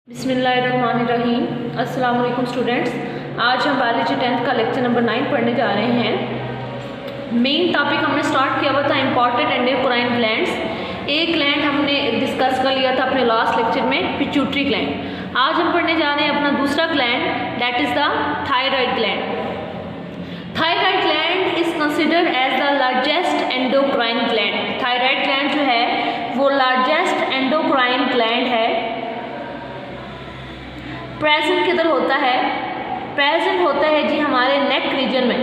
बिस्मिल्लाहिर्रहमानिर्रहीम। अस्सलाम वालेकुम स्टूडेंट्स, आज हम बायोलॉजी 10th का लेक्चर नंबर 9 पढ़ने जा रहे हैं। मेन टॉपिक हमने स्टार्ट किया हुआ था इम्पॉर्टेंट एंडोक्राइन ग्लैंड्स। एक ग्लैंड हमने डिस्कस कर लिया था अपने लास्ट लेक्चर में, पिट्यूटरी ग्लैंड। आज हम पढ़ने जा रहे हैं अपना दूसरा gland, that is the thyroid gland. Thyroid gland is considered as the largest endocrine gland. Thyroid gland जो है वो लार्जेस्ट एंडोक्राइन ग्लैंड है। प्रेजेंट किधर होता है? प्रेजेंट होता है जी हमारे नेक रीजन में।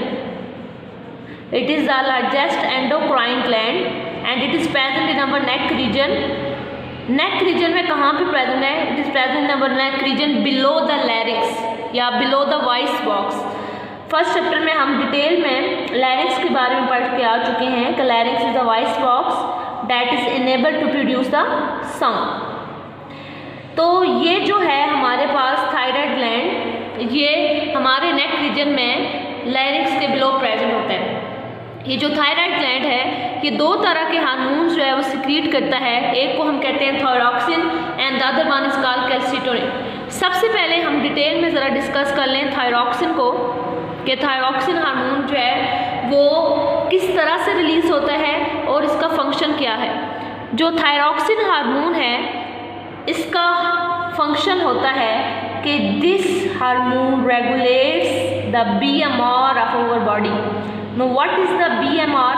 It is the largest endocrine gland and it is present in our neck region. Neck region में कहाँ पे प्रेजेंट है? It is present in our neck region below the larynx या below the voice box. First chapter में हम detail में larynx के बारे में पढ़ के आ चुके हैं कि larynx is the voice box that is enable to produce the sound. तो ये जो है हमारे पास थायराइड ग्लैंड, ये हमारे नेक रीजन में लैरिंक्स के बिलो प्रेजेंट होता है। ये जो थायराइड ग्लैंड है ये दो तरह के हार्मोन्स जो है वो सिक्रीट करता है। एक को हम कहते हैं thyroxine and the other one is called calcitonin. सबसे पहले हम डिटेल में ज़रा डिस्कस कर लें थायरॉक्सिन को, कि थायरॉक्सिन हार्मोन जो है वो किस तरह से रिलीज़ होता है और इसका फंक्शन क्या है। जो थायरॉक्सिन हार्मोन है इसका फंक्शन होता है कि this hormone regulates the BMR of our body. No what is the BMR?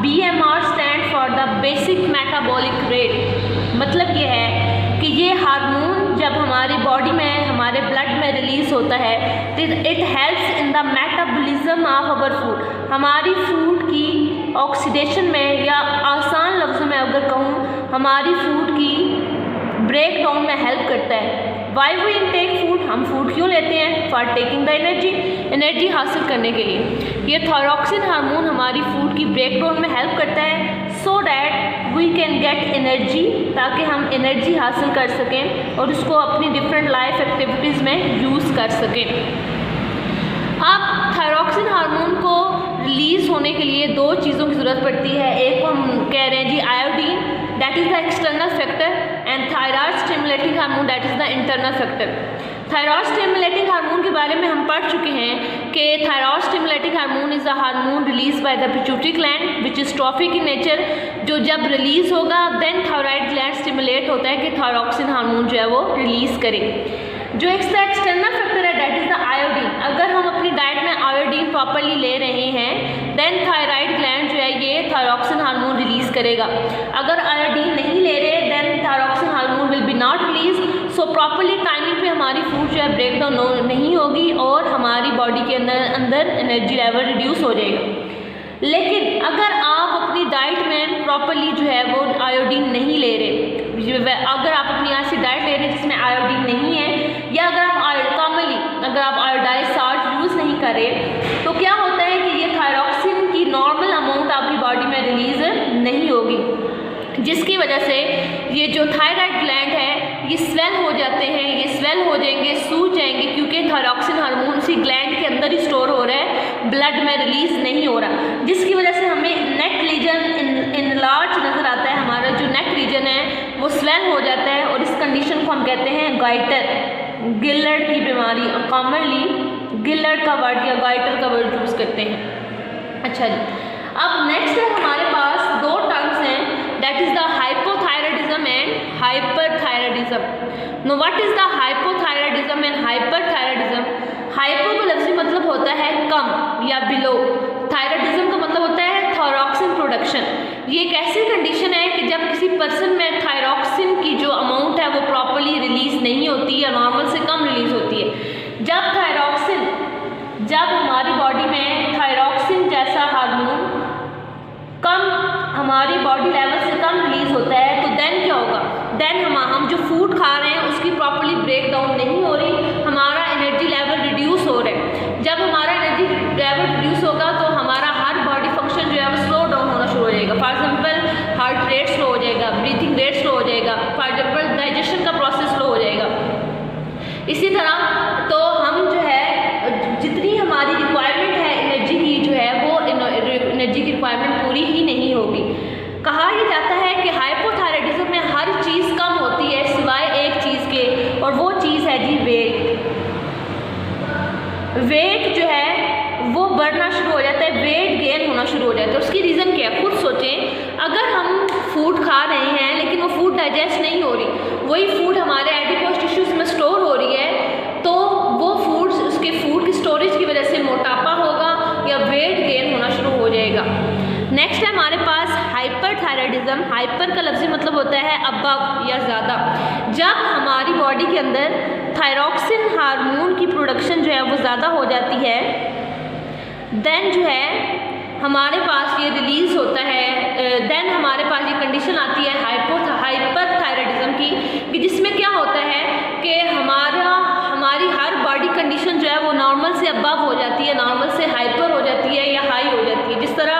BMR stand for the basic metabolic rate. मतलब ये है कि ये हार्मोन जब हमारी बॉडी में, हमारे ब्लड में रिलीज होता है तो it helps in the metabolism of our food. हमारी फूड की ऑक्सीडेशन में, या आसान लफ्ज़ों में अगर कहूँ, हमारी फूड की ब्रेक डाउन में हेल्प करता है। Why we intake food? हम फूड क्यों लेते हैं? फॉर टेकिंग द एनर्जी हासिल करने के लिए। ये थायरॉक्सिन हार्मोन हमारी फूड की ब्रेक डाउन में हेल्प करता है so that we can get energy, ताकि हम एनर्जी हासिल कर सकें और उसको अपनी डिफरेंट लाइफ एक्टिविटीज़ में यूज़ कर सकें। अब थायरॉक्सिन हार्मोन को रिलीज़ होने के लिए दो चीज़ों की ज़रूरत पड़ती है। एक को हम कह रहे हैं जी iodine, that is the external factor, and thyroid stimulating hormone that is the internal factor. Thyroid stimulating hormone के बारे में हम पढ़ चुके हैं कि thyroid stimulating hormone is a hormone release by the pituitary gland which is trophic in nature. जो जब रिलीज़ होगा देन थायराइड ग्लैंड स्टिमुलेट होता है कि थायरॉक्सिन हार्मोन जो है वो रिलीज़ करे। जो एक्सटर्नल फैक्टर है दैट इज़ द आयोडीन। अगर हम अपनी डाइट में आयोडीन प्रॉपरली ले रहे हैं देन थायराइड ग्लैंड जो है ये थायरॉक्सिन हार्मोन रिलीज़ करेगा। अगर आयोडीन नहीं ले रहे then thyroxine hormone will be not release. So properly timing पे हमारी फूड जो है ब्रेक डाउन नहीं होगी और हमारी बॉडी के अंदर एनर्जी लेवल रिड्यूस हो जाएगा। लेकिन अगर आप अपनी डाइट में प्रॉपरली जो है वो आयोडीन नहीं ले रहे, अगर आप अपनी ऐसी डाइट ले रहे हैं जिसमें आयोडीन नहीं है, या अगर आप कॉमनली अगर आप आयोडाइज साल्ट यूज़ नहीं करें, तो क्या होता है कि ये थायरॉक्सिन की नॉर्मल अमाउंट आपकी बॉडी में रिलीज़ नहीं होगी, जिसकी वजह से ये जो थायराइड ग्लैंड है ये स्वेल हो जाते हैं, ये स्वेल हो जाएंगे, सूज जाएंगे, क्योंकि थायरॉक्सिन हार्मोन उसी ग्लैंड के अंदर ही स्टोर हो रहा है, ब्लड में रिलीज़ नहीं हो रहा, जिसकी वजह से हमें नेक रीजन इनलार्ज नज़र आता है। हमारा जो नेक रीजन है वो स्वेल हो जाता है और इस कंडीशन को हम कहते हैं गाइटर, गिलर्ड की बीमारी। कॉमनली गिलर्ड का वर्ड या गाइटर का वर्ड यूज़ करते हैं। अच्छा जी, अब नेक्स्ट है हमारे पास दो टर्म्स हैं, that is the hypothyroidism and hyperthyroidism. Know what is the hypothyroidism and hyperthyroidism? Hypo का लफ्ज़ी मतलब होता है कम या बिलो, थायराइडिज्म का मतलब होता है थायरॉक्सिन प्रोडक्शन। ये एक ऐसी कंडीशन है कि जब किसी पर्सन में थायरॉक्सिन की जो अमाउंट है वो प्रॉपरली रिलीज़ नहीं होती या नॉर्मल से कम रिलीज़ होती है। जब हमारी बॉडी में थायरॉक्सिन जैसा हार्मोन कम, हमारी बॉडी लेवल से कम रिलीज़ होता है, तो देन क्या होगा? देन हम जो फूड खा रहे हैं उसकी प्रॉपरली ब्रेक डाउन नहीं हो रही, हमारा एनर्जी लेवल रिड्यूस हो रहा है। जब हमारा एनर्जी लेवल रिड्यूस होगा तो हमारा हर बॉडी फंक्शन जो है वो स्लो डाउन होना शुरू हो जाएगा। For example heart rate slow हो जाएगा, ब्रीथिंग रेट स्लो हो जाएगा, फॉर एग्जाम्पल डाइजेशन का प्रोसेस स्लो हो जाएगा। इसी तरह तो हम जो है जितनी हमारी रिक्वायरमेंट है एनर्जी की जो है वो एनर्जी की रिक्वायरमेंट पूरी ही नहीं होगी। कहा यह जाता है कि हाइपोथायराइडिज्म में हर चीज़ कम होती है सिवाय एक चीज़ के, और वो चीज़ है जी वेट। वेट जो है वो बढ़ना शुरू हो जाता है, वेट गेन होना शुरू हो जाता है। उसकी रीज़न क्या है, खुद सोचें। अगर हम फूड खा रहे हैं लेकिन वो फूड डाइजेस्ट नहीं हो रही, वही फूड हमारे एडिपोज टिश्यूज में स्टोर हो रही है, तो वो फूड, उसके फूड की स्टोरेज की वजह से मोटापा होगा या वेट गेन होना शुरू हो जाएगा। नेक्स्ट है हमारे पास हाइपरथायराइडिज्म। हाइपर का लफ्ज़ी मतलब होता है अबव या ज़्यादा। जब हमारी बॉडी के अंदर थायरॉक्सिन हार्मोन की प्रोडक्शन जो है वो ज़्यादा हो जाती है, देन जो है हमारे पास ये रिलीज़ होता है, देन हमारे पास ये कंडीशन आती है हाइपरथायराइडिज्म की, कि जिसमें क्या होता है कि हमारी हर बॉडी कंडीशन जो है वो नॉर्मल से अबव हो जाती है, नॉर्मल से हाइपर हो जाती है या हाई हो जाती है। जिस तरह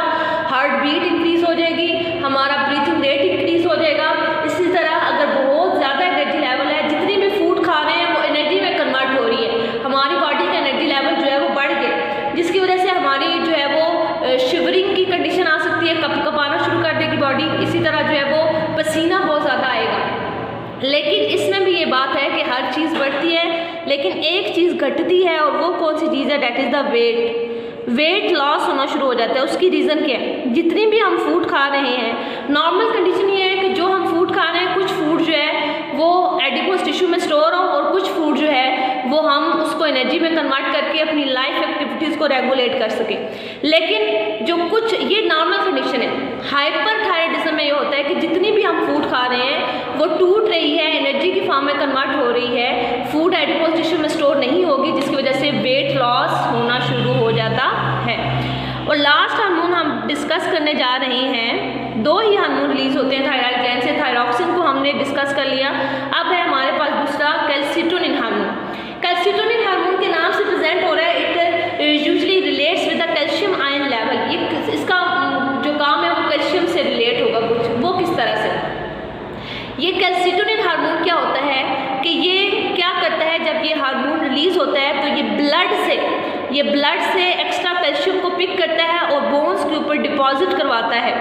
हार्ट बीट इंक्रीज हो जाएगी, हमारा ब्रीथिंग रेट इंक्रीज हो जाएगा। इसी तरह अगर बहुत ज़्यादा एनर्जी लेवल है, जितनी भी फूड खा रहे हैं वो एनर्जी में कन्वर्ट हो रही है, हमारी बॉडी का एनर्जी लेवल जो है वो बढ़ गया, जिसकी वजह से हमारी जो है वो शिवरिंग की कंडीशन आ सकती है, कँपाना शुरू कर देगी बॉडी। इसी तरह जो है वो पसीना बहुत ज़्यादा आएगा। लेकिन इसमें भी ये बात है कि हर चीज़ बढ़ती है लेकिन एक चीज़ घटती है, और वो कौन सी चीज़ है, that is the weight. Weight loss होना शुरू हो जाता है। उसकी रीज़न क्या है, जितनी भी हम फूड खा रहे हैं, नॉर्मल कंडीशन ये है कि जो हम फूड खा रहे हैं, कुछ फूड जो है वो एडिपोज टिश्यू में स्टोर हो और कुछ फूड जो है वो हम उसको एनर्जी में कन्वर्ट करके अपनी लाइफ एक्टिविटीज़ को रेगुलेट कर सकें। लेकिन जो कुछ, ये नॉर्मल कंडीशन है। हाइपरथायराइडिज्म में ये होता है कि जितनी भी हम फूड खा रहे हैं वो टूट रही है, एनर्जी की फॉर्म में कन्वर्ट हो रही है, फूड एडिपोज टिश्यू में स्टोर नहीं होगी, जिसकी वजह से वेट लॉस होना शुरू हो जाता है। और लास्ट हार्मोन हम डिस्कस करने जा रहे हैं, दो ही हार्मोन रिलीज होते हैं थायराइड ग्लैंड से। थायरॉक्सिन को हमने डिस्कस कर लिया, अब है हमारे पास दूसरा कैल्सिटोनिन हार्मोन। कैल्सिटोनिन हार्मोन के नाम से प्रेजेंट हो रहा है, it usually relates with the calcium ion level. ये इसका जो काम है वो कैल्शियम से रिलेट होगा कुछ, वो किस तरह से। ये कैल्सिटोनिन हार्मोन क्या होता है कि ये क्या करता है, जब ये हार्मोन रिलीज होता है तो ये ब्लड से एक्स्ट्रा कैल्शियम को पिक करता है और बोन्स के ऊपर डिपॉजिट करवाता है।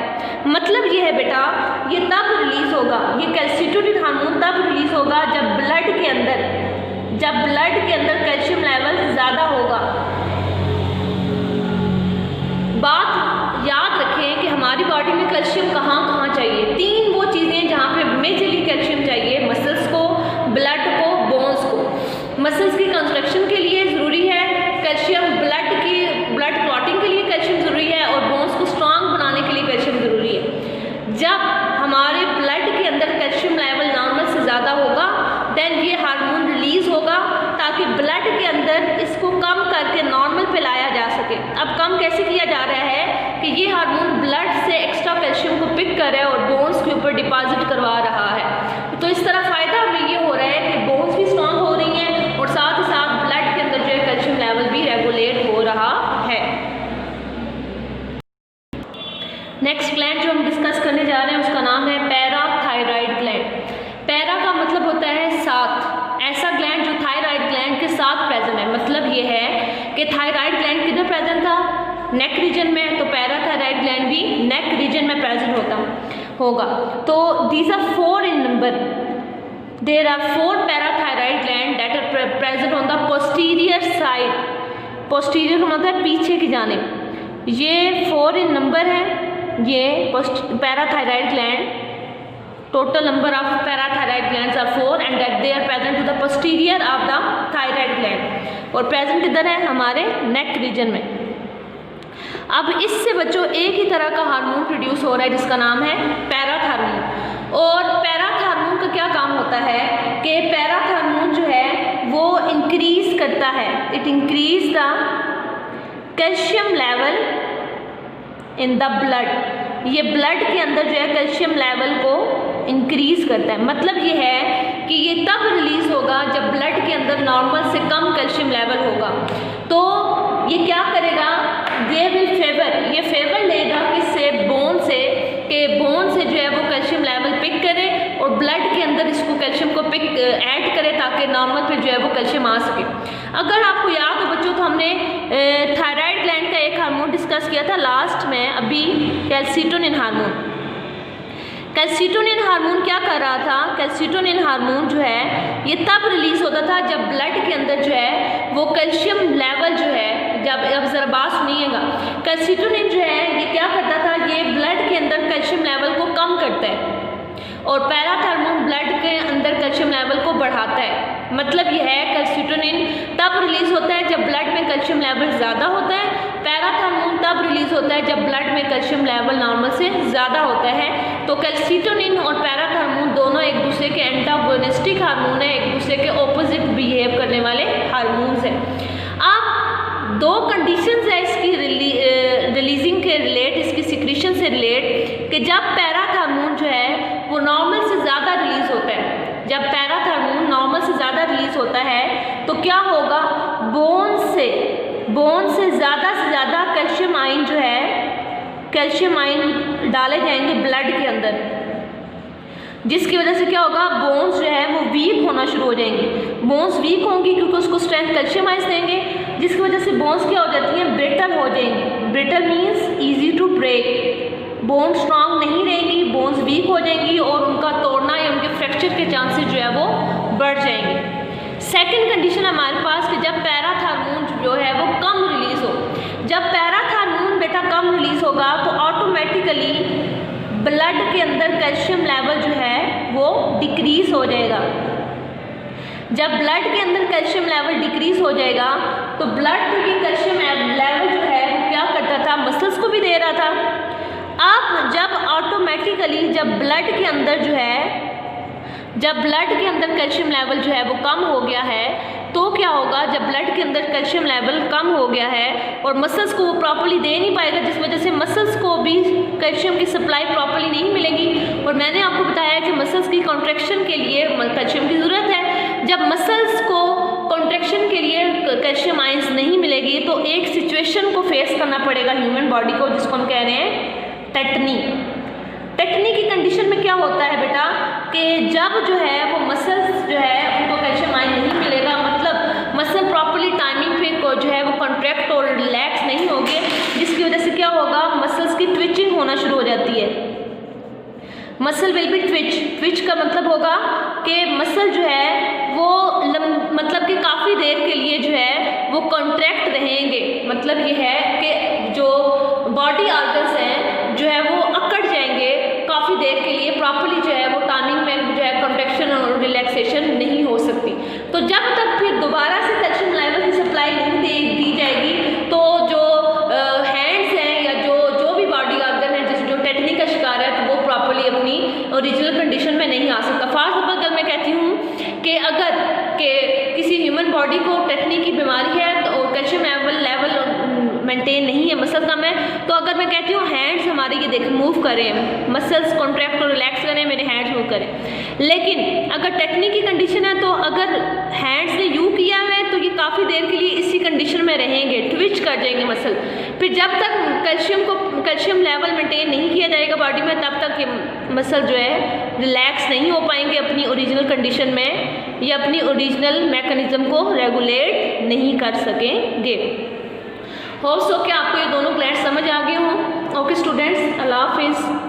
मतलब ये है बेटा, ये तब रिलीज होगा, ये कैल्सिटोनिन हार्मोन तब रिलीज होगा जब ब्लड के अंदर कैल्शियम लेवल ज़्यादा होगा। बात याद रखें कि हमारी बॉडी में कैल्शियम कहाँ चाहिए। तीन वो चीज़ें जहाँ पे मेजरली कैल्शियम चाहिए, मसल्स को, ब्लड को, बोन्स को। मसल्स की कंस्ट्रक्शन के लिए ज़रूरी है कैल्शियम, ब्लड क्लॉटिंग के लिए कैल्शियम ज़रूरी है, और बोन्स को स्ट्रांग बनाने के लिए कैल्शियम ज़रूरी है। जब हमारे ब्लड के अंदर कैल्शियम लेवल नॉर्मल से ज़्यादा होगा, देन ये हार्मोन रिलीज़ होगा ताकि ब्लड के अंदर इसको कम करके नॉर्मल पे लाया जा सके। अब कम कैसे किया जा रहा है कि ये हार्मोन ब्लड से एक्स्ट्रा कैल्शियम को पिक कर रहा है और बोन्स के ऊपर डिपॉजिट करवा रहा है। तो इस तरह फ़ायदा हमें ये हो रहा है कि बोन्स भी स्ट्रांग हो रही हैं और साथ ही साथ ब्लड के अंदर जो है कैल्शियम लेवल भी रेगुलेट हो रहा है। नेक्स्ट ग्लैंड जो हम डिस्कस करने जा रहे हैं उसका नाम है पैराथायराइड ग्लैंड। पैरा का मतलब होता है साथ, ऐसा ग्लैंड जो थायराइड ग्लैंड के साथ प्रेजेंट है। मतलब ये है कि थायराइड ग्लैंड किधर प्रेजेंट था, नेक रीजन में, तो पैराथायराइड ग्लैंड भी नेक रीजन में प्रेजेंट होगा। तो these are 4 in number. There are 4 parathyroid gland that are present on the posterior side. Posterior का मतलब पीछे की जानिब। ये 4 इन नंबर है, ये parathyroid gland. Total number of parathyroid glands are 4 and that they are present to the posterior of the thyroid gland, और present किधर है, हमारे neck region में। अब इससे बच्चों एक ही तरह का हार्मोन प्रोड्यूस हो रहा है जिसका नाम है पैराथार्मोन। और पैराथार्मोन का क्या काम होता है कि पैराथार्मोन जो है वो इंक्रीज करता है, it increase the calcium level in the blood. ये ब्लड के अंदर जो है कैल्शियम लेवल को इंक्रीज करता है। मतलब ये है कि ये तब रिलीज होगा जब ब्लड के अंदर नॉर्मल से कम कैल्शियम लेवल होगा। तो ये क्या करेगा, ये विल फेवर, ये फेवर लेगा किससे, बोन से, कि बोन से जो है वो कैल्शियम लेवल पिक करे और ब्लड के अंदर इसको कैल्शियम को पिक ऐड करे ताकि नॉर्मल पे जो है वो कैल्शियम आ सके। अगर आपको याद हो बच्चों, तो हमने थायराइड ग्लैंड का एक हार्मोन डिस्कस किया था लास्ट में अभी, कैल्सिटोनिन हार्मोन। कैल्सिटोनिन हार्मोन क्या कर रहा था, कैल्सिटोनिन हार्मोन जो है ये तब रिलीज होता था जब ब्लड के अंदर जो है वो कैल्शियम लेवल जो है, जब अब जरा बात सुनिएगा, कैल्सिटोनिन जो है ये क्या करता था, ये ब्लड के अंदर कैल्शियम लेवल को कम करता है और पैराथर्मोन ब्लड के अंदर कैल्शियम लेवल को बढ़ाता है। मतलब यह है कैल्सिटोनिन तब रिलीज होता है जब ब्लड में कैल्शियम लेवल ज़्यादा होता है, पैराथर्मोन तब रिलीज होता है जब ब्लड में कैल्शियम लेवल नॉर्मल से ज़्यादा होता है। तो कैल्सिटोनिन और पैराथर्मोन दोनों एक दूसरे के एंटागोनिस्टिक हार्मोन है, एक दूसरे के ऑपोजिट बिहेव करने वाले हार्मोन्स हैं। अब दो कंडीशंस है इसकी रिलीजिंग के रिलेट, इसकी सिक्रीशन से रिलेट, कि जब पैराथर्मोन जो है वो नॉर्मल से ज़्यादा रिलीज होता है, जब पैराथर्मोन नॉर्मल से ज़्यादा रिलीज होता है तो क्या होगा, बोन से ज़्यादा कैल्शियम आयन जो है, कैल्शियम आयन डाले जाएंगे ब्लड के अंदर, जिसकी वजह से क्या होगा, बोन्स जो है वो वीक होना शुरू हो जाएंगी। बोन्स वीक होंगी क्योंकि उसको स्ट्रेंथ कैल्शियम आयंस देंगे, जिसकी वजह से बोन्स क्या हो जाती हैं, ब्रिटल हो जाएंगी। Brittle means easy to break, bone strong नहीं रहेंगी, बोन्स वीक हो जाएंगी और उनका तोड़ना या उनके फ्रैक्चर के चांसेस जो है वो बढ़ जाएंगे। सेकंड कंडीशन हमारे पास कि जब पैराथर्मोन जो है वो कम रिलीज हो, जब पैराथर्मोन बेटा कम रिलीज होगा तो ऑटोमेटिकली ब्लड के अंदर कैल्शियम लेवल जो है वो डिक्रीज हो जाएगा। जब ब्लड के अंदर कैल्शियम लेवल डिक्रीज हो जाएगा तो ब्लड में ये कैल्शियम लेवल जो है वो क्या करता था, मसल्स को भी दे रहा था। अब जब ऑटोमेटिकली जब ब्लड के अंदर जो है, जब ब्लड के अंदर कैल्शियम लेवल जो है वो कम हो गया है तो क्या होगा, जब ब्लड के अंदर कैल्शियम लेवल कम हो गया है और मसल्स को वो प्रॉपर्ली दे नहीं पाएगा, जिस वजह से मसल्स को भी कैल्शियम की सप्लाई प्रॉपर्ली नहीं मिलेगी। और मैंने आपको बताया कि मसल्स की कॉन्ट्रैक्शन के लिए कैल्शियम की ज़रूरत है। जब मसल्स को कॉन्ट्रैक्शन के लिए कैल्शियम आयंस नहीं मिलेगी तो एक सिचुएशन को फेस करना पड़ेगा ह्यूमन बॉडी को, जिसको हम कह रहे हैं टेटनी। टेटनी की कंडीशन में क्या होता है बेटा कि जब जो है वो मसल्स जो है उनको कैल्शियम आयन नहीं मिलेगा, मतलब मसल प्रॉपर्ली टाइमिंग पे को जो है वो कॉन्ट्रैक्ट और रिलैक्स नहीं होंगे, जिसकी वजह से क्या होगा, मसल्स की ट्विचिंग होना शुरू हो जाती है। मसल विल बी ट्विच का मतलब होगा कि मसल जो है वो मतलब कि काफ़ी देर के लिए जो है वो कॉन्ट्रैक्ट रहेंगे। मतलब ये है कि जो बॉडी ऑर्गन्स हैं जो है वो अकड़ जाएंगे काफ़ी देर के लिए, प्रॉपर्ली जो है वो टाइमिंग में जो है कॉन्ट्रैक्शन और रिलैक्सेशन नहीं हो सकती। तो जब तक फिर दोबारा से कैल्शियम लेवल की सप्लाई नहीं दी जाएगी तो जो हैंड्स हैं या जो भी बॉडी ऑर्गन है जो टेटनी का शिकार है तो वो प्रॉपर्ली अपनी ओरिजिनल कंडीशन में नहीं आ सकता। फॉर एग्जाम्पल अगर मैं कहती हूँ कि अगर किसी ह्यूमन बॉडी को टेटनी की बीमारी है तो कैल्शियम लेवल मेंटेन नहीं है, मसल कम है, तो अगर मैं कहती हूँ हैंड्स हमारे ये देख मूव करें, मसल्स कॉन्ट्रैक्ट और रिलैक्स करें, मेरे हैंड्स मूव करें, लेकिन अगर टेटनी की कंडीशन है तो अगर हैंड्स ने यूँ किया है तो ये काफ़ी देर के लिए इसी कंडीशन में रहेंगे, ट्विच कर जाएंगे मसल। फिर जब तक कैल्शियम लेवल मेंटेन नहीं किया जाएगा बॉडी में तब तक ये मसल जो है रिलैक्स नहीं हो पाएंगे अपनी ओरिजिनल कंडीशन में, या अपनी ओरिजिनल मैकेनिज्म को रेगुलेट नहीं कर सकेंगे। होप सो कि आपको ये दोनों क्लास समझ आ गए हों। ओके स्टूडेंट्स, अल्लाह हाफिज़।